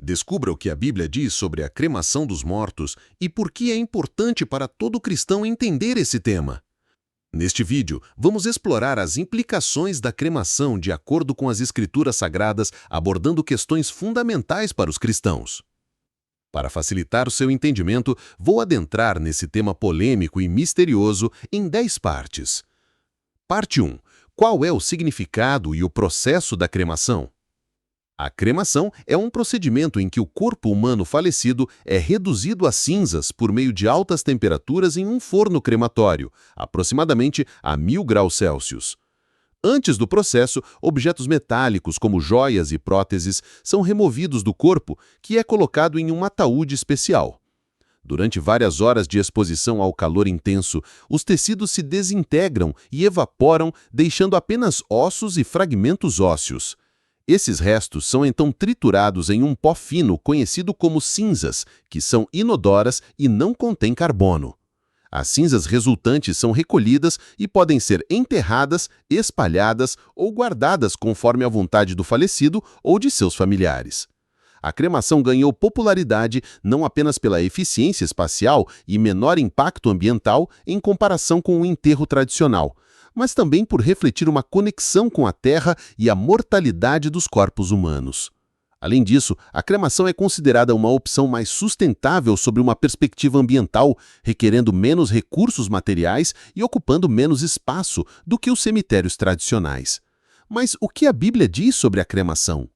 Descubra o que a Bíblia diz sobre a cremação dos mortos e por que é importante para todo cristão entender esse tema. Neste vídeo, vamos explorar as implicações da cremação de acordo com as Escrituras Sagradas, abordando questões fundamentais para os cristãos. Para facilitar o seu entendimento, vou adentrar nesse tema polêmico e misterioso em 10 partes. Parte 1. Qual é o significado e o processo da cremação? A cremação é um procedimento em que o corpo humano falecido é reduzido a cinzas por meio de altas temperaturas em um forno crematório, aproximadamente a 1000 graus Celsius. Antes do processo, objetos metálicos como joias e próteses são removidos do corpo, que é colocado em um ataúde especial. Durante várias horas de exposição ao calor intenso, os tecidos se desintegram e evaporam, deixando apenas ossos e fragmentos ósseos. Esses restos são então triturados em um pó fino conhecido como cinzas, que são inodoras e não contêm carbono. As cinzas resultantes são recolhidas e podem ser enterradas, espalhadas ou guardadas conforme a vontade do falecido ou de seus familiares. A cremação ganhou popularidade não apenas pela eficiência espacial e menor impacto ambiental em comparação com o enterro tradicional, mas também por refletir uma conexão com a terra e a mortalidade dos corpos humanos. Além disso, a cremação é considerada uma opção mais sustentável sob uma perspectiva ambiental, requerendo menos recursos materiais e ocupando menos espaço do que os cemitérios tradicionais. Mas o que a Bíblia diz sobre a cremação?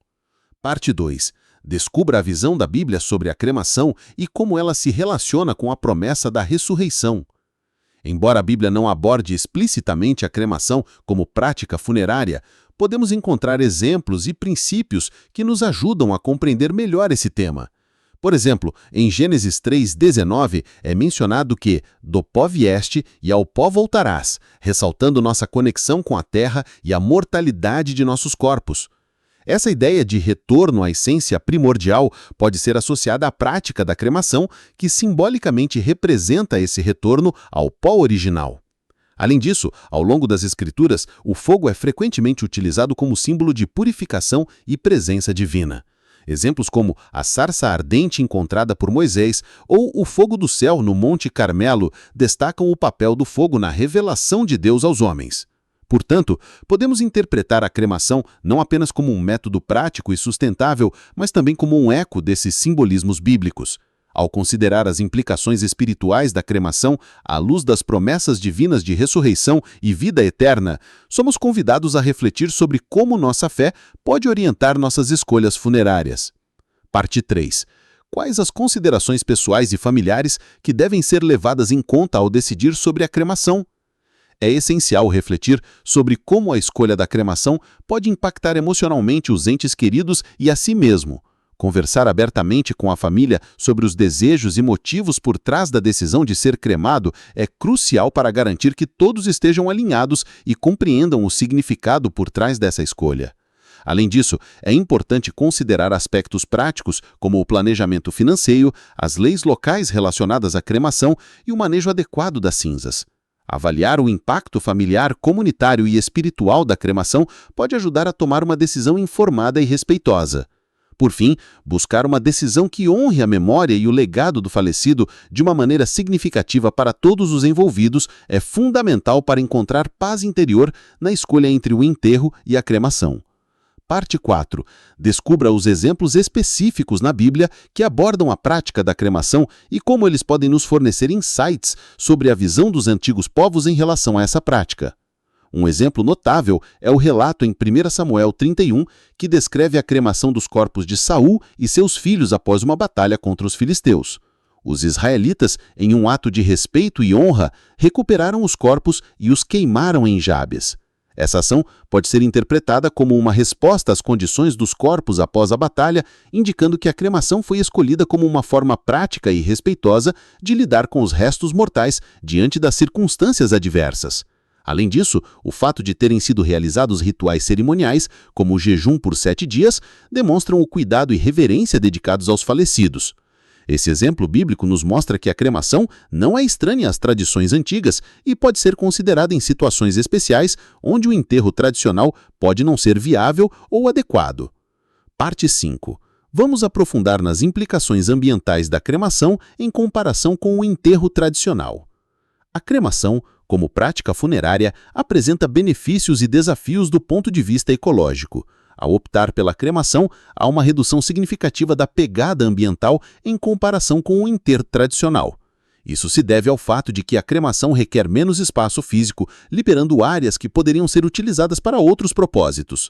Parte 2. Descubra a visão da Bíblia sobre a cremação e como ela se relaciona com a promessa da ressurreição. Embora a Bíblia não aborde explicitamente a cremação como prática funerária, podemos encontrar exemplos e princípios que nos ajudam a compreender melhor esse tema. Por exemplo, em Gênesis 3:19 é mencionado que do pó vieste e ao pó voltarás, ressaltando nossa conexão com a terra e a mortalidade de nossos corpos. Essa ideia de retorno à essência primordial pode ser associada à prática da cremação, que simbolicamente representa esse retorno ao pó original. Além disso, ao longo das Escrituras, o fogo é frequentemente utilizado como símbolo de purificação e presença divina. Exemplos como a sarça ardente encontrada por Moisés ou o fogo do céu no Monte Carmelo destacam o papel do fogo na revelação de Deus aos homens. Portanto, podemos interpretar a cremação não apenas como um método prático e sustentável, mas também como um eco desses simbolismos bíblicos. Ao considerar as implicações espirituais da cremação à luz das promessas divinas de ressurreição e vida eterna, somos convidados a refletir sobre como nossa fé pode orientar nossas escolhas funerárias. Parte 3. Quais as considerações pessoais e familiares que devem ser levadas em conta ao decidir sobre a cremação? É essencial refletir sobre como a escolha da cremação pode impactar emocionalmente os entes queridos e a si mesmo. Conversar abertamente com a família sobre os desejos e motivos por trás da decisão de ser cremado é crucial para garantir que todos estejam alinhados e compreendam o significado por trás dessa escolha. Além disso, é importante considerar aspectos práticos como o planejamento financeiro, as leis locais relacionadas à cremação e o manejo adequado das cinzas. Avaliar o impacto familiar, comunitário e espiritual da cremação pode ajudar a tomar uma decisão informada e respeitosa. Por fim, buscar uma decisão que honre a memória e o legado do falecido de uma maneira significativa para todos os envolvidos é fundamental para encontrar paz interior na escolha entre o enterro e a cremação. Parte 4. Descubra os exemplos específicos na Bíblia que abordam a prática da cremação e como eles podem nos fornecer insights sobre a visão dos antigos povos em relação a essa prática. Um exemplo notável é o relato em 1 Samuel 31, que descreve a cremação dos corpos de Saul e seus filhos após uma batalha contra os filisteus. Os israelitas, em um ato de respeito e honra, recuperaram os corpos e os queimaram em Jabes. Essa ação pode ser interpretada como uma resposta às condições dos corpos após a batalha, indicando que a cremação foi escolhida como uma forma prática e respeitosa de lidar com os restos mortais diante das circunstâncias adversas. Além disso, o fato de terem sido realizados rituais cerimoniais, como o jejum por 7 dias, demonstram o cuidado e reverência dedicados aos falecidos. Esse exemplo bíblico nos mostra que a cremação não é estranha às tradições antigas e pode ser considerada em situações especiais onde o enterro tradicional pode não ser viável ou adequado. Parte 5. Vamos aprofundar nas implicações ambientais da cremação em comparação com o enterro tradicional. A cremação, como prática funerária, apresenta benefícios e desafios do ponto de vista ecológico. Ao optar pela cremação, há uma redução significativa da pegada ambiental em comparação com o enterro tradicional. Isso se deve ao fato de que a cremação requer menos espaço físico, liberando áreas que poderiam ser utilizadas para outros propósitos.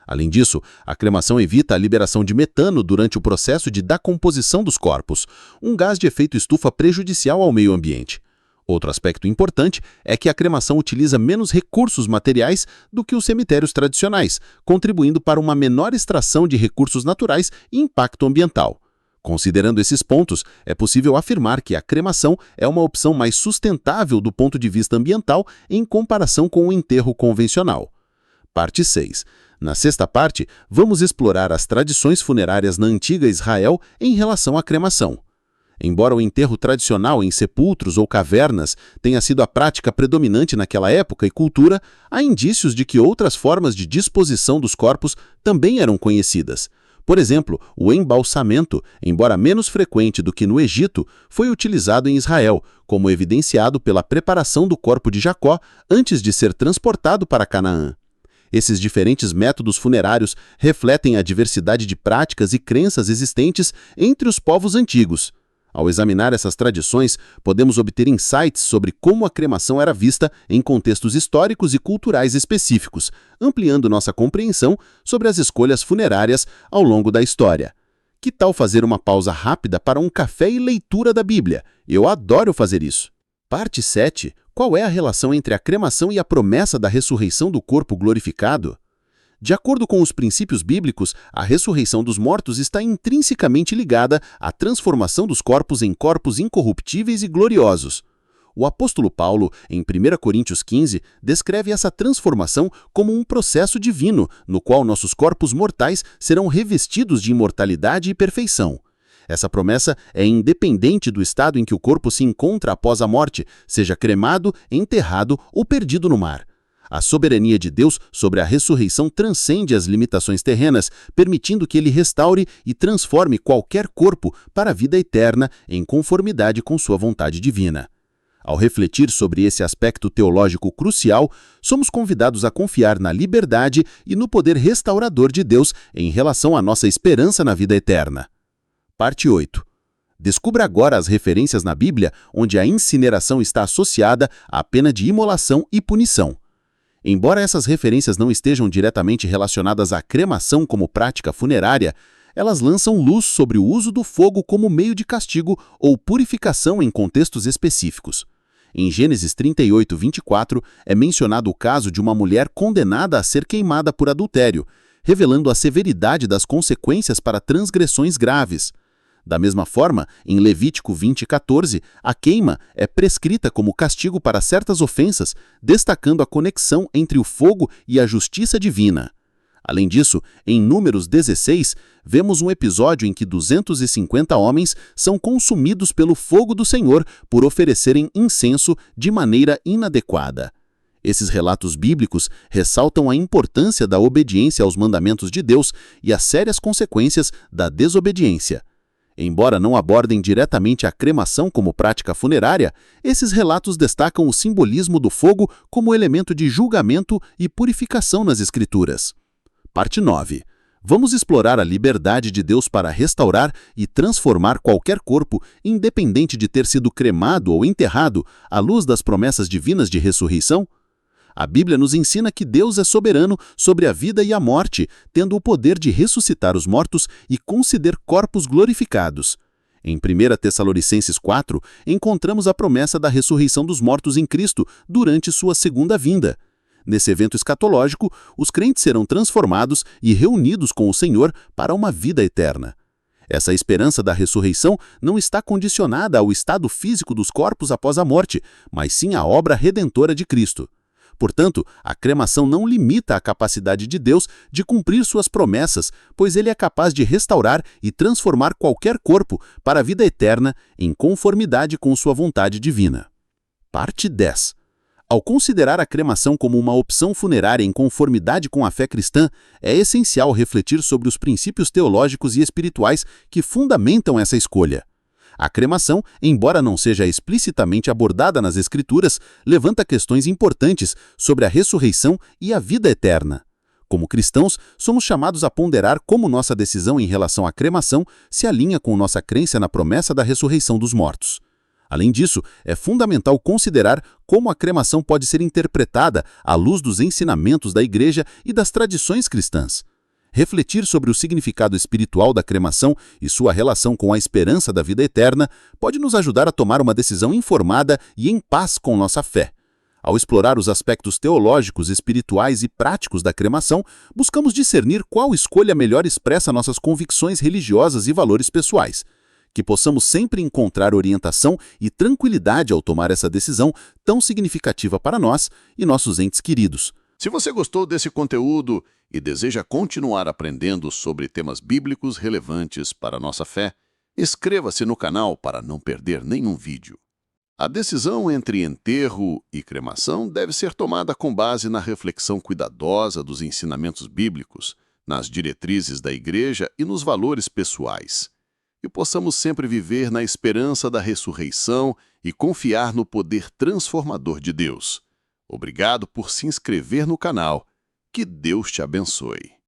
Além disso, a cremação evita a liberação de metano durante o processo de decomposição dos corpos, um gás de efeito estufa prejudicial ao meio ambiente. Outro aspecto importante é que a cremação utiliza menos recursos materiais do que os cemitérios tradicionais, contribuindo para uma menor extração de recursos naturais e impacto ambiental. Considerando esses pontos, é possível afirmar que a cremação é uma opção mais sustentável do ponto de vista ambiental em comparação com o enterro convencional. Parte 6. Na sexta parte, vamos explorar as tradições funerárias na antiga Israel em relação à cremação. Embora o enterro tradicional em sepulcros ou cavernas tenha sido a prática predominante naquela época e cultura, há indícios de que outras formas de disposição dos corpos também eram conhecidas. Por exemplo, o embalsamento, embora menos frequente do que no Egito, foi utilizado em Israel, como evidenciado pela preparação do corpo de Jacó antes de ser transportado para Canaã. Esses diferentes métodos funerários refletem a diversidade de práticas e crenças existentes entre os povos antigos. Ao examinar essas tradições, podemos obter insights sobre como a cremação era vista em contextos históricos e culturais específicos, ampliando nossa compreensão sobre as escolhas funerárias ao longo da história. Que tal fazer uma pausa rápida para um café e leitura da Bíblia? Eu adoro fazer isso. Parte 7. Qual é a relação entre a cremação e a promessa da ressurreição do corpo glorificado? De acordo com os princípios bíblicos, a ressurreição dos mortos está intrinsecamente ligada à transformação dos corpos em corpos incorruptíveis e gloriosos. O apóstolo Paulo, em 1 Coríntios 15, descreve essa transformação como um processo divino, no qual nossos corpos mortais serão revestidos de imortalidade e perfeição. Essa promessa é independente do estado em que o corpo se encontra após a morte, seja cremado, enterrado ou perdido no mar. A soberania de Deus sobre a ressurreição transcende as limitações terrenas, permitindo que Ele restaure e transforme qualquer corpo para a vida eterna em conformidade com sua vontade divina. Ao refletir sobre esse aspecto teológico crucial, somos convidados a confiar na liberdade e no poder restaurador de Deus em relação à nossa esperança na vida eterna. Parte 8. Descubra agora as referências na Bíblia onde a incineração está associada à pena de imolação e punição. Embora essas referências não estejam diretamente relacionadas à cremação como prática funerária, elas lançam luz sobre o uso do fogo como meio de castigo ou purificação em contextos específicos. Em Gênesis 38, 24, é mencionado o caso de uma mulher condenada a ser queimada por adultério, revelando a severidade das consequências para transgressões graves. Da mesma forma, em Levítico 20, 14, a queima é prescrita como castigo para certas ofensas, destacando a conexão entre o fogo e a justiça divina. Além disso, em Números 16, vemos um episódio em que 250 homens são consumidos pelo fogo do Senhor por oferecerem incenso de maneira inadequada. Esses relatos bíblicos ressaltam a importância da obediência aos mandamentos de Deus e as sérias consequências da desobediência. Embora não abordem diretamente a cremação como prática funerária, esses relatos destacam o simbolismo do fogo como elemento de julgamento e purificação nas Escrituras. Parte 9. Vamos explorar a liberdade de Deus para restaurar e transformar qualquer corpo, independente de ter sido cremado ou enterrado, à luz das promessas divinas de ressurreição? A Bíblia nos ensina que Deus é soberano sobre a vida e a morte, tendo o poder de ressuscitar os mortos e conceder corpos glorificados. Em 1 Tessalonicenses 4, encontramos a promessa da ressurreição dos mortos em Cristo durante sua segunda vinda. Nesse evento escatológico, os crentes serão transformados e reunidos com o Senhor para uma vida eterna. Essa esperança da ressurreição não está condicionada ao estado físico dos corpos após a morte, mas sim à obra redentora de Cristo. Portanto, a cremação não limita a capacidade de Deus de cumprir suas promessas, pois Ele é capaz de restaurar e transformar qualquer corpo para a vida eterna em conformidade com sua vontade divina. Parte 10. Ao considerar a cremação como uma opção funerária em conformidade com a fé cristã, é essencial refletir sobre os princípios teológicos e espirituais que fundamentam essa escolha. A cremação, embora não seja explicitamente abordada nas Escrituras, levanta questões importantes sobre a ressurreição e a vida eterna. Como cristãos, somos chamados a ponderar como nossa decisão em relação à cremação se alinha com nossa crença na promessa da ressurreição dos mortos. Além disso, é fundamental considerar como a cremação pode ser interpretada à luz dos ensinamentos da Igreja e das tradições cristãs. Refletir sobre o significado espiritual da cremação e sua relação com a esperança da vida eterna pode nos ajudar a tomar uma decisão informada e em paz com nossa fé. Ao explorar os aspectos teológicos, espirituais e práticos da cremação, buscamos discernir qual escolha melhor expressa nossas convicções religiosas e valores pessoais. Que possamos sempre encontrar orientação e tranquilidade ao tomar essa decisão tão significativa para nós e nossos entes queridos. Se você gostou desse conteúdo e deseja continuar aprendendo sobre temas bíblicos relevantes para a nossa fé, inscreva-se no canal para não perder nenhum vídeo. A decisão entre enterro e cremação deve ser tomada com base na reflexão cuidadosa dos ensinamentos bíblicos, nas diretrizes da Igreja e nos valores pessoais. E possamos sempre viver na esperança da ressurreição e confiar no poder transformador de Deus. Obrigado por se inscrever no canal. Que Deus te abençoe.